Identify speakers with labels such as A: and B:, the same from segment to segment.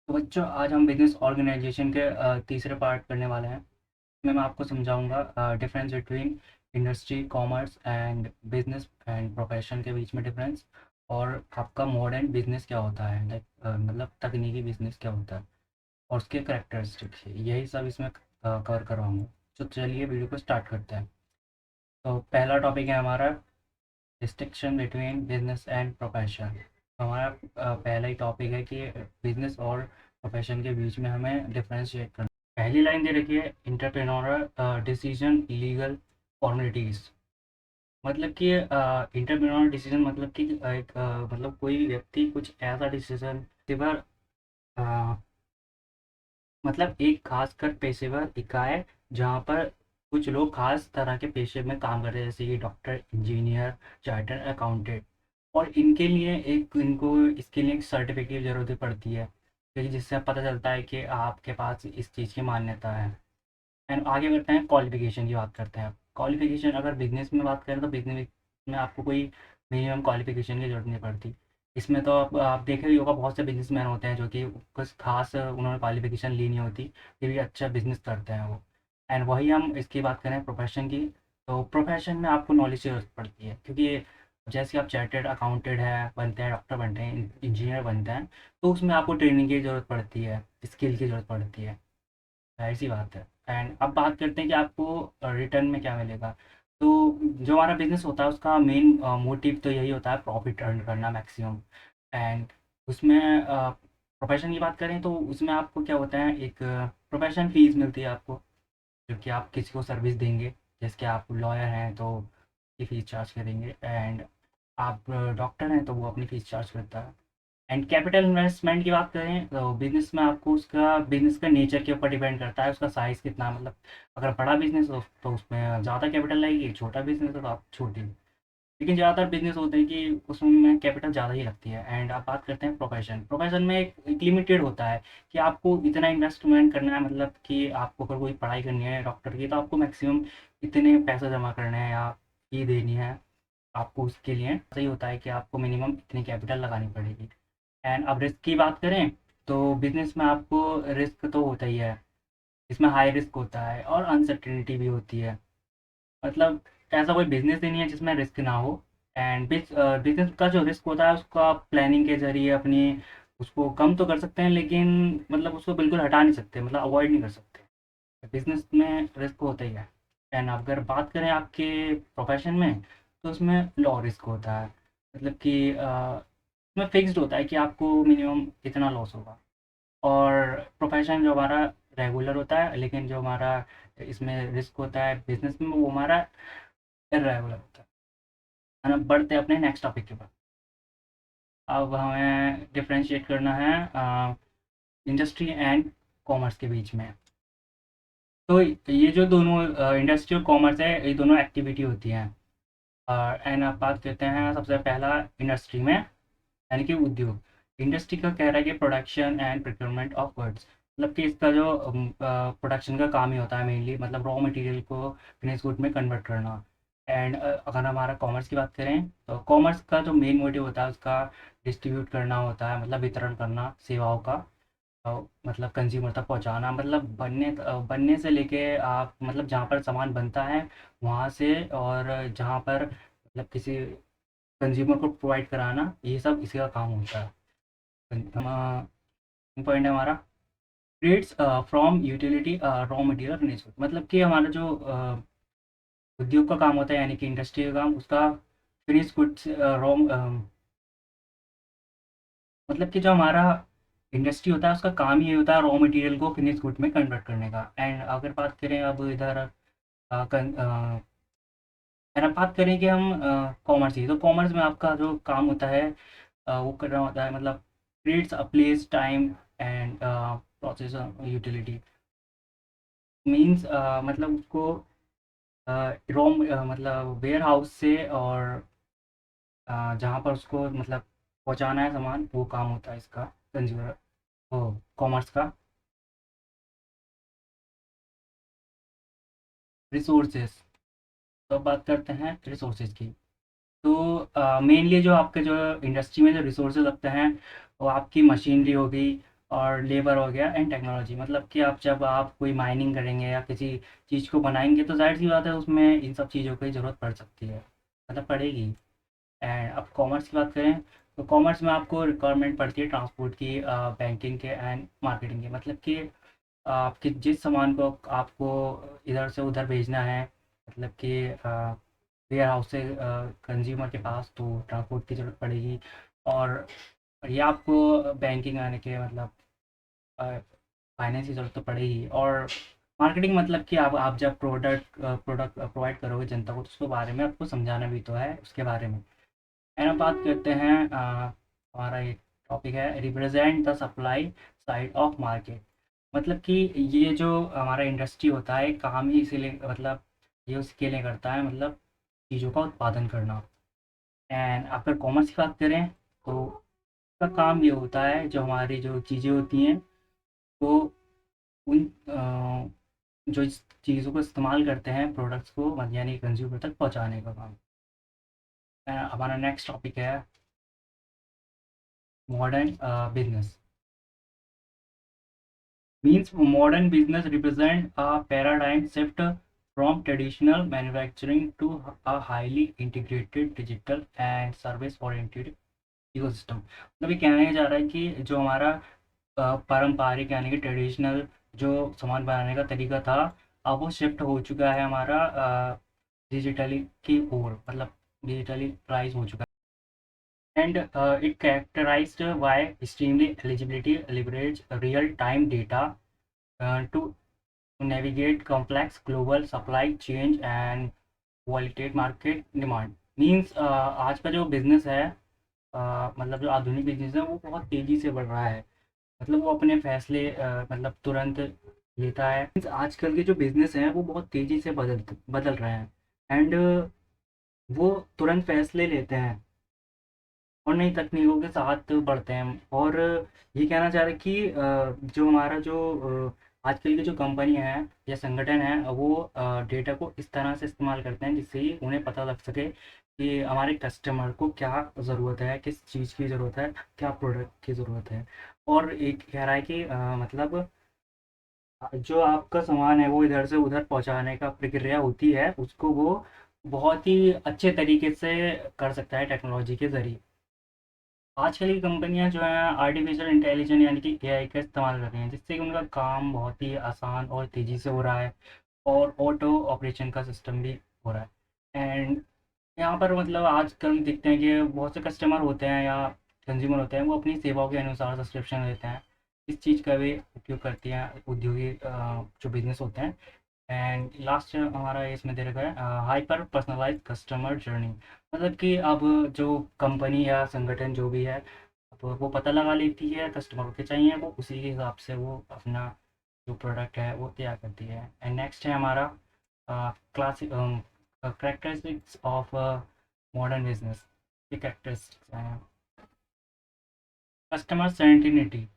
A: तो बच्चों आज हम बिजनेस ऑर्गेनाइजेशन के तीसरे पार्ट करने वाले हैं। इसमें मैं आपको समझाऊंगा difference between industry commerce and business and profession के बीच में डिफरेंस, और आपका मॉडर्न बिजनेस क्या होता है, लाइक मतलब तकनीकी बिजनेस क्या होता है और उसके करेक्टरिस्टिक्स, यही सब इसमें कवर करवाऊंगा। तो चलिए वीडियो को स्टार्ट करते हैं। तो पहला टॉपिक है हमारा distinction between business and profession. हमारा पहला ही टॉपिक है कि बिजनेस और प्रोफेशन के बीच में हमें डिफरेंशिएट करना। पहली लाइन दे रखी है इंटरप्रेन्योरल डिसीजन लीगल फॉर्मेलिटीज। मतलब कि इंटरप्रेन्योरल डिसीजन मतलब कि मतलब कोई भी व्यक्ति कुछ ऐसा डिसीजन पेशेवर, मतलब एक खासकर पेशेवर इकाई जहाँ पर कुछ लोग खास तरह के पेशे में काम कर रहे हैं, जैसे कि डॉक्टर, इंजीनियर, चार्टर्ड अकाउंटेंट। और इनके लिए एक इनको इसके लिए एक सर्टिफिकेट की ज़रूरत पड़ती है, क्योंकि जिससे पता चलता है कि आपके पास इस चीज़ की मान्यता है। एंड आगे बढ़ते हैं, क्वालिफिकेशन की बात करते हैं। क्वालिफिकेशन अगर बिजनेस में बात करें तो बिजनेस में आपको कोई मिनिमम क्वालिफिकेशन की ज़रूरत नहीं पड़ती। इसमें तो आप देखे ही होगा, बहुत से बिजनेसमैन होते हैं जो कि कुछ खास उन्होंने क्वालिफिकेशन ली नहीं होती, फिर भी अच्छा बिजनेस करते हैं वो। एंड वही हम इसकी बात करें प्रोफेशन की, तो प्रोफेशन में आपको नॉलेज की ज़रूरत पड़ती है, क्योंकि जैसे आप चार्टर्ड अकाउंटेंट है बनते हैं, डॉक्टर बनते हैं, इंजीनियर बनते हैं, तो उसमें आपको ट्रेनिंग की ज़रूरत पड़ती है, स्किल की ज़रूरत पड़ती है, जाहिर सी बात है। एंड अब बात करते हैं कि आपको रिटर्न में क्या मिलेगा। तो जो हमारा बिजनेस होता है उसका मेन मोटिव तो यही होता है, प्रॉफिट अर्न करना मैक्सिमम। एंड उसमें प्रोफेशन की बात करें तो उसमें आपको क्या होता है, एक प्रोफेशन फीस मिलती है आपको, जो कि आप किसी को सर्विस देंगे। जैसे कि आप लॉयर हैं तो की फ़ीस चार्ज करेंगे, एंड आप डॉक्टर हैं तो वो अपनी फ़ीस चार्ज करता है। एंड कैपिटल इन्वेस्टमेंट की बात करें तो बिजनेस में आपको उसका बिजनेस का नेचर के ऊपर डिपेंड करता है, उसका साइज़ कितना, मतलब अगर बड़ा बिजनेस हो तो उसमें ज़्यादा कैपिटल लगेगी, छोटा बिजनेस हो तो आप छोटी। लेकिन ज़्यादातर बिजनेस होते हैं कि उसमें कैपिटल ज़्यादा ही लगती है। एंड आप बात करते हैं प्रोफेशन, प्रोफेशन में एक लिमिटेड होता है कि आपको इतना इन्वेस्टमेंट करना है, मतलब कि आपको अगर कोई पढ़ाई करनी है डॉक्टर की तो आपको मैक्सिमम इतने पैसे जमा करने हैं या फी देनी है आपको, उसके लिए सही होता है कि आपको मिनिमम इतनी कैपिटल लगानी पड़ेगी। एंड अब रिस्क की बात करें तो बिजनेस में आपको रिस्क तो होता ही है, इसमें हाई रिस्क होता है और अनसर्टेनिटी भी होती है। मतलब ऐसा कोई बिजनेस ही नहीं है जिसमें रिस्क ना हो। एंड बिजनेस का जो रिस्क होता है उसको आप प्लानिंग के जरिए अपनी उसको कम तो कर सकते हैं, लेकिन मतलब उसको बिल्कुल हटा नहीं सकते, मतलब अवॉइड नहीं कर सकते। बिजनेस में रिस्क होता ही है। एंड अगर बात करें आपके प्रोफेशन में तो उसमें लो रिस्क होता है, मतलब कि उसमें फिक्स्ड होता है कि आपको मिनिमम इतना लॉस होगा। और प्रोफेशन जो हमारा रेगुलर होता है, लेकिन जो हमारा इसमें रिस्क होता है बिजनेस में वो हमारा इरेगुलर होता है ना। बढ़ते हैं अपने नेक्स्ट टॉपिक के पास। अब हमें डिफरेंशिएट करना है इंडस्ट्री एंड कॉमर्स के बीच में। तो ये जो दोनों इंडस्ट्री और कॉमर्स है, ये दोनों एक्टिविटी होती हैं। एंड आप बात करते हैं सबसे पहला इंडस्ट्री में, यानी कि उद्योग। इंडस्ट्री का कह रहा है कि production and procurement of goods, मतलब कि इसका जो प्रोडक्शन का काम ही होता है मेनली, मतलब रॉ मटेरियल को फिनिश गुड में कन्वर्ट करना। एंड अगर हमारा कॉमर्स की बात करें तो कॉमर्स का जो मेन मोटिव होता है उसका डिस्ट्रीब्यूट करना होता है, मतलब वितरण करना सेवाओं का, मतलब कंज्यूमर तक पहुंचाना, मतलब बनने से लेके आप मतलब जहाँ पर सामान बनता है वहाँ से, और जहाँ पर मतलब किसी कंज्यूमर को प्रोवाइड कराना, ये सब इसी का काम होता है। पॉइंट है हमारा trades from utility raw material finish, मतलब कि हमारा जो उद्योग का काम होता है, यानी कि इंडस्ट्री का काम, उसका फिनिश गुड्स रॉ, मतलब कि जो हमारा इंडस्ट्री होता है उसका काम ही ये होता है रॉ मटेरियल को फिनिश गुड में कन्वर्ट करने का। एंड अगर बात करें अब इधर अगर बात करें कि हम कॉमर्स की, तो कॉमर्स में आपका जो काम होता है वो करना होता है, मतलब creates a place time and process utility, means मतलब उसको रॉ मतलब वेयर हाउस से और जहाँ पर उसको मतलब पहुँचाना है सामान, वो काम होता है इसका कंज्यूमर ओ कॉमर्स का। रिसोर्सेज, तो अब बात करते हैं रिसोर्सेज की। तो मेनली जो आपके जो इंडस्ट्री में जो रिसोर्सेज लगते हैं वो आपकी मशीनरी हो गई, और लेबर हो गया एंड टेक्नोलॉजी, मतलब कि आप जब आप कोई माइनिंग करेंगे या किसी चीज़ को बनाएंगे तो जाहिर सी बात है उसमें इन सब चीज़ों की ज़रूरत पड़ सकती है, मतलब पड़ेगी। एंड अब कॉमर्स की बात करें तो कॉमर्स में आपको रिक्वायरमेंट पड़ती है ट्रांसपोर्ट की, बैंकिंग के एंड मार्केटिंग की, मतलब कि आपके जिस सामान को आपको इधर से उधर भेजना है, मतलब कि वेयर हाउस से कंज्यूमर के पास, तो ट्रांसपोर्ट की ज़रूरत पड़ेगी। और ये आपको बैंकिंग आने के मतलब फाइनेंस की ज़रूरत तो पड़ेगी। और मार्केटिंग मतलब कि आप जब प्रोडक्ट प्रोवाइड करोगे जनता को तो उसके बारे में आपको समझाना भी तो है उसके बारे में। एंड अब बात करते हैं हमारा ये टॉपिक है represent the supply side of market, मतलब कि ये जो हमारा इंडस्ट्री होता है काम ही इसीलिए मतलब ये उसके लिए करता है, मतलब चीज़ों का उत्पादन करना। एंड अगर कॉमर्स की बात करें तो उसका काम ये होता है जो हमारी जो चीज़ें होती हैं वो उन जो इस चीज़ों को इस्तेमाल करते हैं प्रोडक्ट्स को यानी कंज्यूमर तक पहुंचाने का काम। हमारा नेक्स्ट टॉपिक है modern business. Means modern business represent a paradigm shift from traditional manufacturing to a highly integrated digital and service oriented ecosystem। मतलब ये कहने जा रहा है कि जो हमारा पारंपरिक यानी कि ट्रेडिशनल जो सामान बनाने का तरीका था अब वो शिफ्ट हो चुका है हमारा डिजिटली की ओर, मतलब डिजिटलाइज हो चुका है। And it characterized by extremely eligibility leverage real time data to navigate complex global supply chain and volatile market demand। Means आज का जो बिजनेस है मतलब जो आधुनिक बिजनेस है वो बहुत तेज़ी से बढ़ रहा है, मतलब वो अपने फैसले मतलब तुरंत लेता है। मीन्स आजकल के जो बिजनेस हैं वो बहुत तेज़ी से बदल बदल रहे हैं। एंड वो तुरंत फैसले लेते हैं और नई तकनीकों के साथ बढ़ते हैं। और ये कहना चाह रहे हैं कि जो हमारा जो आजकल की जो कंपनी है या संगठन है वो डेटा को इस तरह से इस्तेमाल करते हैं जिससे कि उन्हें पता लग सके कि हमारे कस्टमर को क्या ज़रूरत है, किस चीज़ की ज़रूरत है, क्या प्रोडक्ट की ज़रूरत है। और एक कह रहा है कि मतलब जो आपका सामान है वो इधर से उधर पहुंचाने का प्रक्रिया होती है उसको वो बहुत ही अच्छे तरीके से कर सकता है टेक्नोलॉजी के ज़रिए। आजकल की कंपनियां जो हैं आर्टिफिशियल इंटेलिजेंस यानी कि एआई का इस्तेमाल कर रही हैं जिससे कि उनका काम बहुत ही आसान और तेज़ी से हो रहा है और ऑटो ऑपरेशन का सिस्टम भी हो रहा है। एंड यहाँ पर मतलब आजकल देखते हैं कि बहुत से कस्टमर होते हैं या कंज्यूमर होते हैं वो अपनी सेवाओं के अनुसार सब्सक्रिप्शन लेते हैं। इस चीज़ का भी उपयोग करती हैं उद्योगी जो बिजनेस होते हैं। एंड लास्ट हमारा इसमें दे रखा है हाइपर पर्सनलाइज कस्टमर जर्नी, मतलब कि अब जो कंपनी या संगठन जो भी है अब वो पता लगा लेती है कस्टमर को क्या चाहिए, वो उसी के हिसाब से वो अपना जो प्रोडक्ट है वो तैयार करती है। एंड नेक्स्ट है हमारा classic characteristics of modern business. ये करेक्टरिस्टिक्स हैं कस्टमर सेंटिनिटी।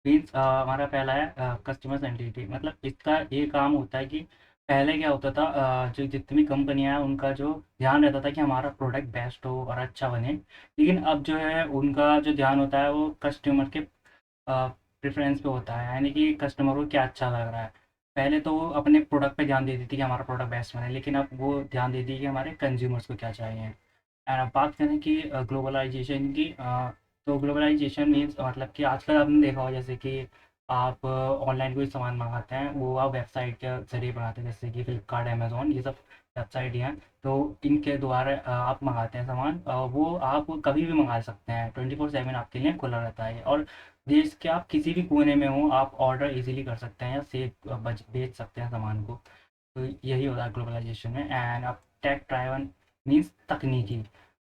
A: मीन्स हमारा पहला है कस्टमर सेंट्रिसिटी, मतलब इसका ये काम होता है कि पहले क्या होता था जो जितनी कंपनियां हैं उनका जो ध्यान रहता था कि हमारा प्रोडक्ट बेस्ट हो और अच्छा बने, लेकिन अब जो है उनका जो ध्यान होता है वो कस्टमर के प्रेफरेंस पे होता है, यानी कि कस्टमर को क्या अच्छा लग रहा है। पहले तो वो अपने प्रोडक्ट पे ध्यान देती थी कि हमारा प्रोडक्ट बेस्ट बने, लेकिन अब वो ध्यान देती है कि हमारे कंज्यूमर्स को क्या चाहिए। एंड अब बात करें कि ग्लोबलाइजेशन की, तो ग्लोबलाइजेशन मीन्स मतलब कि आजकल आपने देखा हो जैसे कि आप ऑनलाइन कोई सामान मंगाते हैं वो आप वेबसाइट के ज़रिए मंगाते हैं, जैसे कि फ्लिपकार्ट अमेज़ॉन ये सब वेबसाइट ही हैं। तो इनके द्वारा आप मंगाते हैं सामान, वो आप कभी भी मंगा सकते हैं, 24/7 आपके लिए खुला रहता है। और देश के आप किसी भी कोने में हो आप ऑर्डर इजीली कर सकते हैं या सेव बेच सकते हैं सामान को। तो यही होता है ग्लोबलाइजेशन में। एंड अब टेक ड्राइवन मीन्स तकनीकी,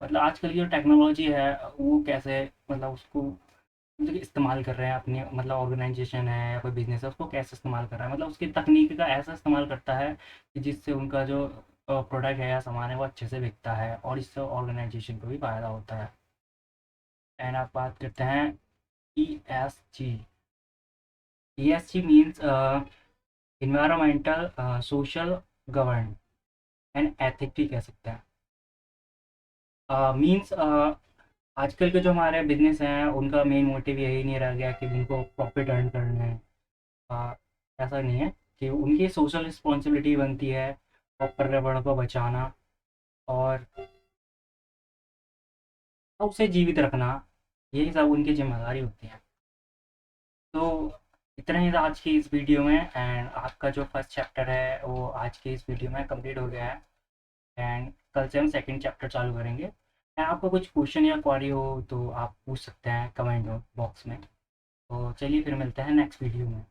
A: मतलब आजकल की जो टेक्नोलॉजी है वो कैसे मतलब उसको मतलब इस्तेमाल कर रहे हैं अपनी, मतलब ऑर्गेनाइजेशन है या कोई बिजनेस है उसको कैसे इस्तेमाल कर रहा है, मतलब उसकी तकनीक का ऐसा इस्तेमाल करता है कि जिससे उनका जो प्रोडक्ट है या सामान है वो अच्छे से बिकता है और इससे ऑर्गेनाइजेशन को भी फ़ायदा होता है। एंड आप बात करते हैं E S G. E S G means environmental social govern and ethic भी कह सकते हैं। मीन्स आजकल के जो हमारे बिजनेस हैं उनका मेन मोटिव यही नहीं रह गया कि उनको प्रॉफिट अर्न करना है। आ, ऐसा नहीं है कि उनकी सोशल रिस्पॉन्सिबिलिटी बनती है और पर्यावरण को बचाना और उसे जीवित रखना, यही सब उनकी जिम्मेदारी होती है। तो इतना ही था आज की इस वीडियो में, एंड आपका जो फर्स्ट चैप्टर है वो आज की इस वीडियो में कंप्लीट हो गया है। एंड कल से हम सेकंड चैप्टर चालू करेंगे। एंड आपका कुछ क्वेश्चन या क्वारी हो तो आप पूछ सकते हैं कमेंट बॉक्स में। तो चलिए फिर मिलते हैं नेक्स्ट वीडियो में।